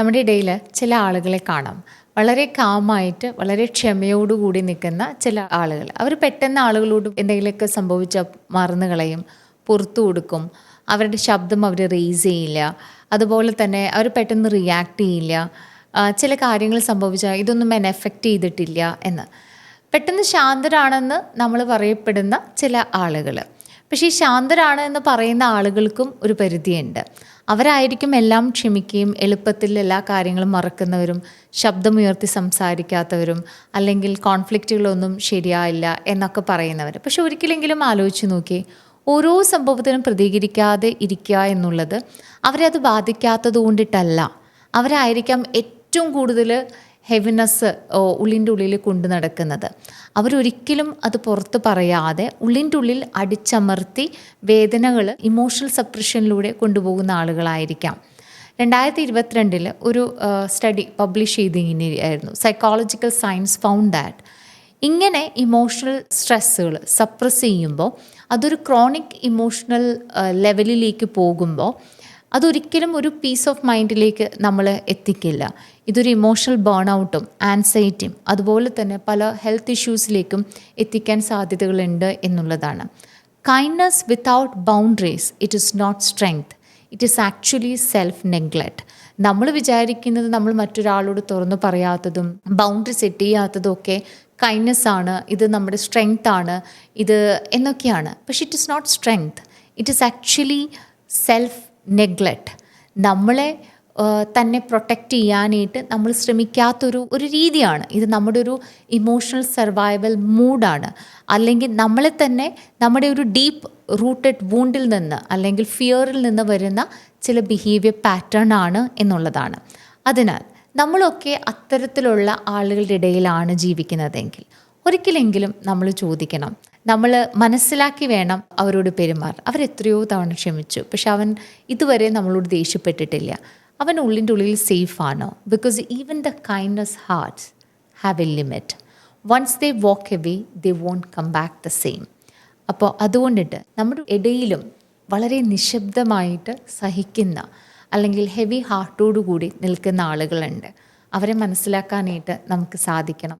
നമ്മുടെ ഇടയിൽ ചില ആളുകളെ കാണാം. വളരെ കാമായിട്ട് വളരെ ക്ഷമയോടുകൂടി നിൽക്കുന്ന ചില ആളുകൾ. അവർ പെട്ടെന്ന് ആളുകളോട് എന്തെങ്കിലുമൊക്കെ സംഭവിച്ചാൽ മറന്നു കളയും, പുറത്തു കൊടുക്കും, അവരുടെ ശബ്ദം അവർ റേസ് ചെയ്യില്ല, അതുപോലെ തന്നെ അവർ പെട്ടെന്ന് റിയാക്ട് ചെയ്യില്ല. ചില കാര്യങ്ങൾ സംഭവിച്ചാൽ ഇതൊന്നും എന്നെ എഫക്റ്റ് ചെയ്തിട്ടില്ല എന്ന് പെട്ടെന്ന് ശാന്തരാണെന്ന് നമ്മൾ പറയപ്പെടുന്ന ചില ആളുകൾ. പക്ഷേ ഈ ശാന്തരാണ് എന്ന് പറയുന്ന ആളുകൾക്കും ഒരു പരിധിയുണ്ട്. അവരായിരിക്കും എല്ലാം ക്ഷമിക്കുകയും എളുപ്പത്തിൽ എല്ലാ കാര്യങ്ങളും മറക്കുന്നവരും, ശബ്ദമുയർത്തി സംസാരിക്കാത്തവരും, അല്ലെങ്കിൽ കോൺഫ്ലിക്റ്റുകളൊന്നും ശരിയായില്ല എന്നൊക്കെ പറയുന്നവർ. പക്ഷെ ഒരിക്കലെങ്കിലും ആലോചിച്ച് നോക്കി, ഓരോ സംഭവത്തിനും പ്രതികരിക്കാതെ ഇരിക്കുക എന്നുള്ളത് അവരെ അത് ബാധിക്കാത്തത് കൊണ്ടിട്ടല്ല. അവരായിരിക്കാം ഏറ്റവും കൂടുതൽ ഹെവിനെസ് ഉള്ളിൻ്റെ ഉള്ളിൽ കൊണ്ടു നടക്കുന്നത്. അവരൊരിക്കലും അത് പുറത്ത് പറയാതെ ഉള്ളിൻ്റെ ഉള്ളിൽ അടിച്ചമർത്തി വേദനകൾ ഇമോഷണൽ സപ്രഷനിലൂടെ കൊണ്ടുപോകുന്ന ആളുകളായിരിക്കാം. 2022 ഒരു സ്റ്റഡി പബ്ലിഷ് ചെയ്തിങ്ങനെയായിരുന്നു. സൈക്കോളജിക്കൽ സയൻസ് ഫൗണ്ട് ദാറ്റ് ഇങ്ങനെ ഇമോഷണൽ സ്ട്രെസ്സുകൾ സപ്രസ് ചെയ്യുമ്പോൾ അതൊരു ക്രോണിക് ഇമോഷണൽ ലെവലിലേക്ക് പോകുമ്പോൾ അതൊരിക്കലും ഒരു പീസ് ഓഫ് മൈൻഡിലേക്ക് നമ്മൾ എത്തിക്കില്ല. ഇതൊരു ഇമോഷണൽ ബേൺ ഔട്ടും ആൻസൈറ്റിയും അതുപോലെ തന്നെ പല ഹെൽത്ത് ഇഷ്യൂസിലേക്കും എത്തിക്കാൻ സാധ്യതകളുണ്ട് എന്നുള്ളതാണ്. Kindness without boundaries it is not strength, it is actually self neglect. നമ്മൾ വിചാരിക്കുന്നത് നമ്മൾ മറ്റൊരാളോട് തുറന്നു പറയാത്തതും ബൗണ്ടറി സെറ്റ് ചെയ്യാത്തതും ഒക്കെ കൈൻഡ്നസ് ആണ്, ഇത് നമ്മുടെ സ്ട്രെങ്ത് ആണ്, ഇത് എന്നൊക്കെയാണ്. പക്ഷെ it is not strength, it is actually self neglect. നമ്മളെ തന്നെ പ്രൊട്ടക്റ്റ് ചെയ്യാനായിട്ട് നമ്മൾ ശ്രമിക്കാത്തൊരു രീതിയാണ് ഇത്. നമ്മുടെ ഒരു ഇമോഷണൽ സർവൈവൽ മൂഡാണ്. അല്ലെങ്കിൽ നമ്മളെ തന്നെ നമ്മുടെ ഒരു ഡീപ്പ് റൂട്ടഡ് വൂണ്ടിൽ നിന്ന് അല്ലെങ്കിൽ ഫിയറിൽ നിന്ന് വരുന്ന ചില ബിഹേവിയർ പാറ്റേൺ ആണ് എന്നുള്ളതാണ്. അതിനാൽ നമ്മളൊക്കെ അത്തരത്തിലുള്ള ആളുകളുടെ ഇടയിലാണ് ജീവിക്കുന്നതെങ്കിൽ ഒരിക്കലെങ്കിലും നമ്മൾ ചോദിക്കണം, നമ്മൾ മനസ്സിലാക്കി വേണം അവരോട് പെരുമാറാൻ. അവരെത്രയോ തവണ ക്ഷമിച്ചു, പക്ഷെ അവൻ ഇതുവരെ നമ്മളോട് ദേഷ്യപ്പെട്ടിട്ടില്ല. അവൻ ഉള്ളിൻ്റെ ഉള്ളിൽ സേഫാണോ? Because even the kindness hearts have a limit. Once they walk away they won't come back the same. അപ്പോൾ അതുകൊണ്ടിട്ട് നമ്മുടെ ഇടയിലും വളരെ നിശബ്ദമായിട്ട് സഹിക്കുന്ന അല്ലെങ്കിൽ ഹെവി ഹാർട്ടോടു കൂടി നിൽക്കുന്ന ആളുകളുണ്ട്. അവരെ മനസ്സിലാക്കാനായിട്ട് നമുക്ക് സാധിക്കണം.